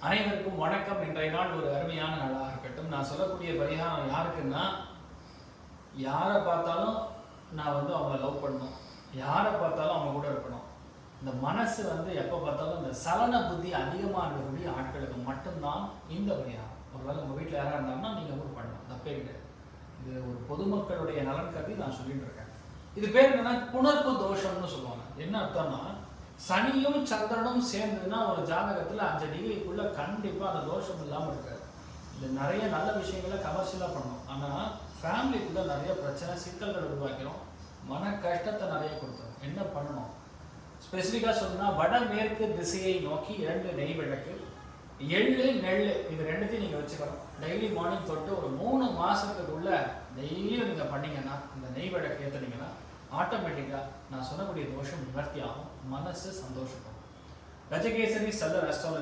அனைவருக்கும் வணக்கம். இன்றைய நாள் ஒரு அருமையான நாளாக இருக்கட்டும். நான் சொல்லக்கூடிய பரிகாரம் யாருக்குன்னா, யாரை பார்த்தாலும் நான் அவங்கள லவ் பண்ணணும், யாரை பார்த்தாலும் அவங்க கூட இருக்கணும். இந்த மனசு எப்போ பார்த்தாலும் இந்த சலன புத்தி அதிகமாக இருக்கக்கூடிய ஆட்களுக்கு மட்டும்தான் இந்த பரிகாரம். ஒருவேளை உங்கள் வீட்டில் யாராக இருந்தாங்கன்னா நீங்கள் கூட பண்ணலாம், தப்பே கிடையாது. இது ஒரு பொதுமக்களுடைய நலன் கருதி நான் சொல்லிட்டு இருக்கேன். இது பேர் என்னன்னா புணர்ப்பு தோஷம்னு சொல்லுவாங்க. என்ன அர்த்தம்னா, சனியும் சந்திரனும் சேர்ந்ததுன்னா ஒரு ஜாதகத்தில் 5 டிகிரிக்குள்ள கண்டிப்பாக அந்த தோஷம் இல்லாமல் இருக்காது. இது நிறைய நல்ல விஷயங்களை கமர்ஷியலாக பண்ணணும், ஆனால் ஃபேமிலிக்குள்ள நிறைய பிரச்சனை சிக்கல்கள் உருவாக்கிறோம், மன கஷ்டத்தை நிறைய கொடுத்துரும். என்ன பண்ணணும் ஸ்பெசிஃபிக்காக சொல்லணும்னா, வடமேற்கு திசையை நோக்கி 2 நெய் விளக்கு, எள்ளு நெல், இது ரெண்டுத்தையும் நீங்கள் வச்சுக்கணும். டெய்லி மார்னிங் தொட்டு ஒரு 3 மாதத்துக்குள்ள டெய்லியும் நீங்கள் பண்ணீங்கன்னா, இந்த நெய் விளக்கு ஏற்றுனீங்கன்னா ஆட்டோமேட்டிக்காக நான் சொல்லக்கூடிய தோஷம் நிவர்த்தி ஆகும், மனசு சந்தோஷப்படும். Gajakesari seller astrology